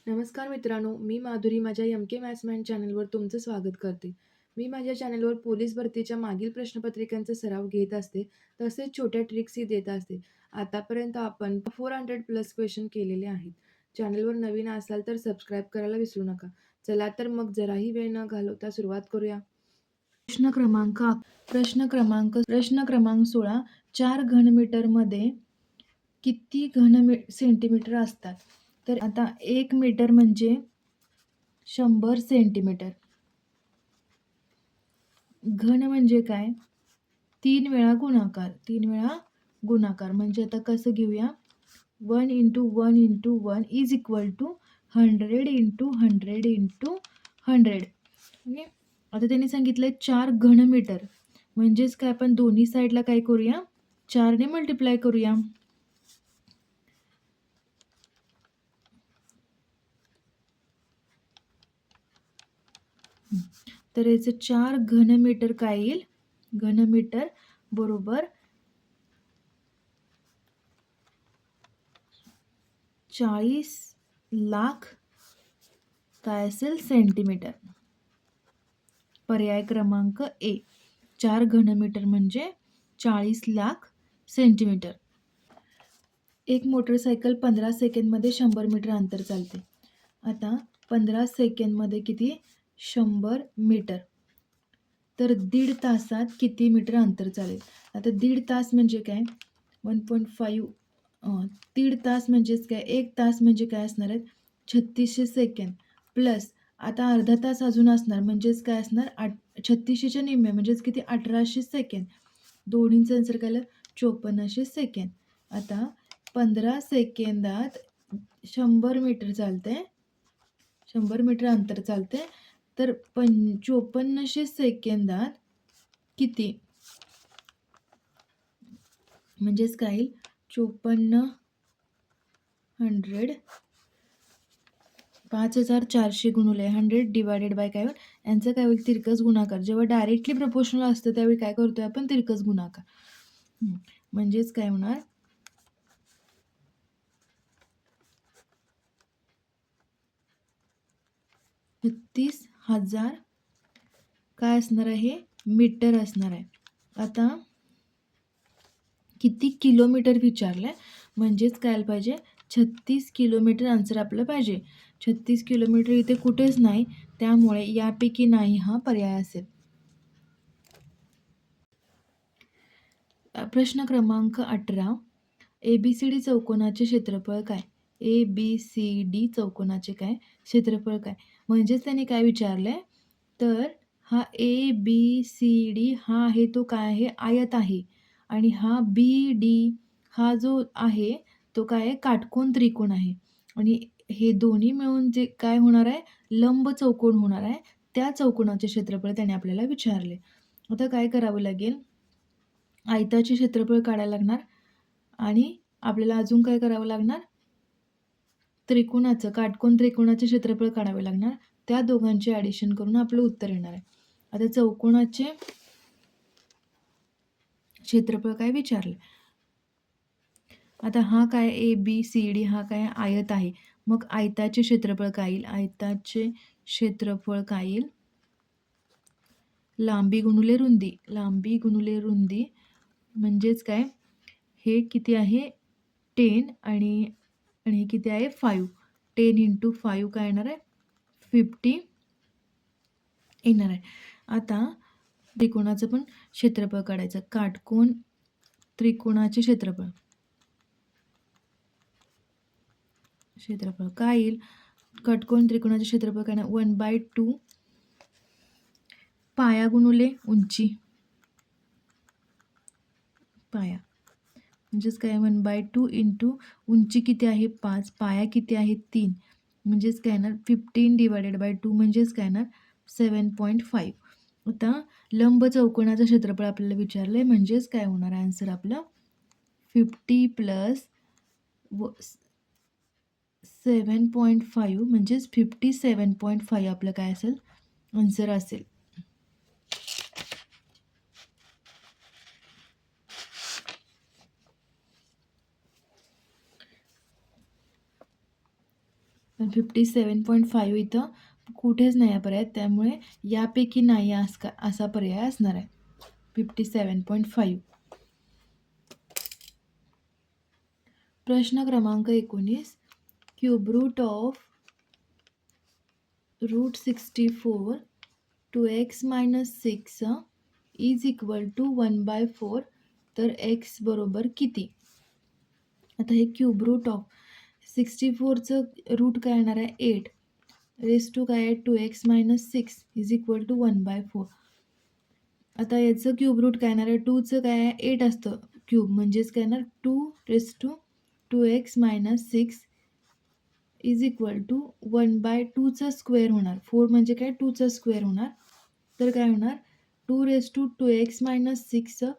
नमस्कार मित्रांनो, मी माधुरी माझ्या एम-के मॅथ्समॅन चॅनलवर तुमचं स्वागत करते. मी माझ्या चॅनलवर पोलीस भरतीच्या मागील प्रश्नपत्रिकांचा सराव घेत असते, तसेच छोट्या ट्रिक्सही देत असते. आतापर्यंत आपण 400 प्लस क्वेश्चन केलेले आहेत. चॅनलवर नवीन असाल तर सबस्क्राईब करायला विसरू नका. चला तर मग जराही वेळ न घालवता सुरुवात करूया. प्रश्न क्रमांक 16. 4 घनमीटरमध्ये किती सेंटीमीटर असतात? तर आता 1 मीटर म्हणजे 100 सेंटीमीटर. घन म्हणजे काय? 3 वेळा गुणाकार. 3 वेळा गुणाकार म्हणजे आता कसं घेऊया? 1 × 1 × 1 इज इक्वल टू 100 × 100 × 100. ओके. आता त्यांनी सांगितलंय 4 घनमीटर म्हणजेच काय, आपण दोन्ही साईडला काय करूया? 4 ने मल्टिप्लाय करूया. तर याचं 4 घनमीटर काय येईल? घनमीटर बरोबर 40 लाख काय असेल? सेंटीमीटर. पर्याय क्रमांक ए. 4 घनमीटर म्हणजे 40 लाख सेंटीमीटर. एक मोटरसायकल 15 सेकंदमध्ये 100 मीटर अंतर चालते. आता 15 सेकंदमध्ये किती? 100 मीटर. तर 1.5 तासात किती मीटर अंतर चालेल? आता 1.5 तास म्हणजे काय? 1.5 1.5 तास म्हणजेच काय? 1 तास म्हणजे काय असणार आहेत? 3600 सेकंद प्लस आता अर्धा तास अजून असणार म्हणजेच काय असणार? 3600च्या निम्मे म्हणजेच किती? 1800 सेकंद. दोन्हींचं आन्सर काय आलं? 5400 सेकंद. आता 15 सेकंदात 100 मीटर चालतंय. 100 मीटर अंतर चालतंय. तर 5400 सेकंदात किती? म्हणजेच काय येईल? 5400 5400 गुणुले 100 डिवायडेड बाय काय होईल? यांचं काय होईल? तिरकस गुणाकार. जेव्हा डायरेक्टली प्रपोर्शनल असतं त्यावेळी काय करतोय आपण? तिरकस गुणाकार. म्हणजेच काय होणार? 36,000 काय असणार आहे? मीटर असणार आहे. आता किती किलोमीटर विचारलंय म्हणजेच काय पाहिजे? 36 किलोमीटर आन्सर आपलं पाहिजे. 36 किलोमीटर इथे कुठेच नाही, त्यामुळे यापैकी नाही हा पर्याय असेल. प्रश्न क्रमांक 18. ABCD चौकोनाचे क्षेत्रफळ काय? ABCD चौकोनाचे काय? क्षेत्रफळ काय? म्हणजेच त्यांनी काय विचारलंय? तर हा ABCD हा आहे तो काय आहे? आयत आहे. आणि हा BD हा जो आहे तो काय आहे? काटकोन त्रिकोण आहे. आणि हे दोन्ही मिळून जे काय होणार आहे? लंब चौकोन होणार आहे. त्या चौकोनाचे क्षेत्रफळ त्याने आपल्याला विचारले. आता काय करावं लागेल? आयताचे क्षेत्रफळ काढायला लागणार आणि आपल्याला अजून काय करावं लागणार? त्रिकोणाचं, काटकोन त्रिकोणाचे क्षेत्रफळ काढावे लागणार. त्या दोघांचे ॲडिशन करून आपलं उत्तर येणार आहे. आता चौकोनाचे क्षेत्रफळ काय विचारले? आता हा काय? ABCD हा काय? आयत आहे. मग आयताचे क्षेत्रफळ काय येईल? आयताचे क्षेत्रफळ काय येईल? लांबी गुणुले रुंदी. लांबी गुणुले रुंदी म्हणजेच काय? हे किती आहे? 10 आणि हे किती आहे? 5. 10 × 5 काय येणार आहे? 50 येणार आहे. आता त्रिकोणाचं पण क्षेत्रफळ काढायचं. काटकोन त्रिकोणाचे क्षेत्रफळ काय येईल? काटकोन त्रिकोणाचे क्षेत्रफळ काय? 1/2 पाया गुणुले उंची. पाया म्हणजेच काय? 1/2 × उंची किती आहे? 5. पाया किती आहे? 3. म्हणजेच काय येणार? 15/2 म्हणजेच काय येणार? 7.5. आता लंब चौकोनाचं क्षेत्रफळ आपल्याला विचारलंय म्हणजेच काय होणार आहे आन्सर आपलं? 50 प्लस 7.5 म्हणजेच 57.5 आपलं काय असेल? आन्सर असेल. पण 57.5 इथं कुठेच नाही आहे पर्याय, त्यामुळे यापैकी नाही असा पर्याय असणार आहे. 57.5. प्रश्न क्रमांक 19. Cube root of √64 2x - 6 is equal to 1/4. तर x बरोबर किती? आता हे क्यूब रूट ऑफ 64चं रूट काय येणार आहे? 8 रेज टू काय आहे? 2x - 6 is equal to 1/4. आता याचं क्यूब रूट काय येणार आहे? 2चं काय आहे? 8 असतं क्यूब, म्हणजेच काय येणार? 2 raise to 2x - 6 is equal to 1/2चा स्क्वेअर होणार. 4 म्हणजे काय? 2चा स्क्वेअर होणार. तर काय होणार? 2 raise to 2x - 6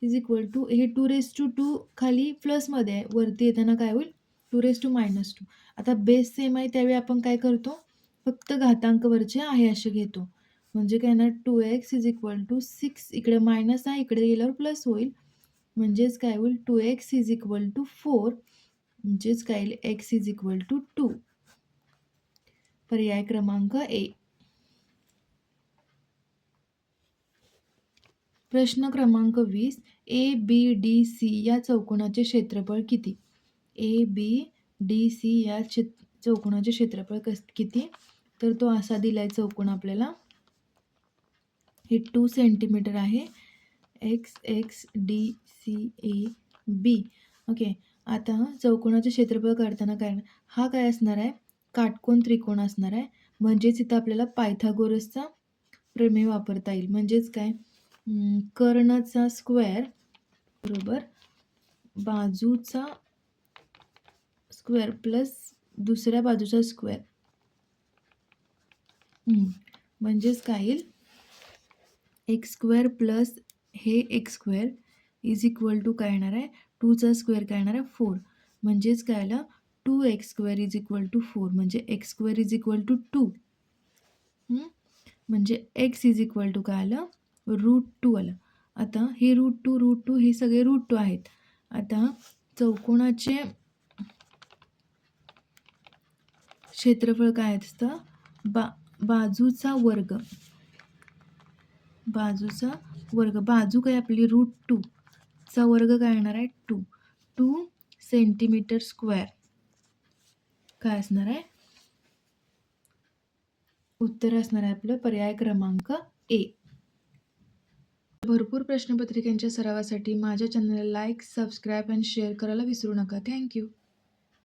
is equal to, हे 2 रेज टू 2 खाली प्लसमध्ये आहे, वरती येताना काय होईल? 2 रेज टू -2. आता बेस सेम आहे त्यावेळी आपण काय करतो? फक्त घातांक वरचे आहे असे घेतो. म्हणजे काय येणार? 2x इज इक्वल टू 6, इकडे मायनस आहे, इकडे गेल्यावर प्लस होईल. म्हणजेच काय होईल? 2x इज इक्वल टू 4, म्हणजेच काय येईल? x is equal to 2. पर्याय क्रमांक ए. प्रश्न क्रमांक 20. ABDC या चौकोनाचे क्षेत्रफळ किती? ABDC या चौकोनाचे क्षेत्रफळ किती? तर तो असा दिलाय चौकोन आपल्याला. हे 2 सेंटीमीटर आहे. XXDCAB. ओके. आता चौकोनाचे क्षेत्रफळ काढताना काय, हा काय असणार आहे? काटकोन त्रिकोण असणार आहे. म्हणजेच इथं आपल्याला पायथागोरसचा प्रमेय वापरता येईल. म्हणजेच काय? कर्णचा स्क्वेअर बरोबर बाजूचा स्क्वेअर प्लस दुसऱ्या बाजूचा स्क्वेअर. म्हणजेच काय येईल? एक्स स्क्वेअर प्लस हे x square is equal to काय येणार आहे? 2चा स्क्वेअर काय येणार आहे? 4. म्हणजेच काय आलं? 2x square is equal to 4. म्हणजे x square is equal to 2. म्हणजे एक्स इज इक्वल टू काय आलं? √2 आलं. आता हे √2 हे सगळे √2 आहेत. आता चौकोनाचे क्षेत्रफळ काय असतं? बाजूचा वर्ग. बाजू काय आपली? √2 चा वर्ग काय येणार आहे? 2 सेंटीमीटर स्क्वेअर काय असणार आहे? उत्तर असणार आहे आपलं पर्याय क्रमांक ए. भरपूर प्रश्नपत्रिकांच्या सरावासाठी माझ्या चॅनलला लाईक, सबस्क्राईब आणि शेअर करायला विसरू नका. थँक्यू.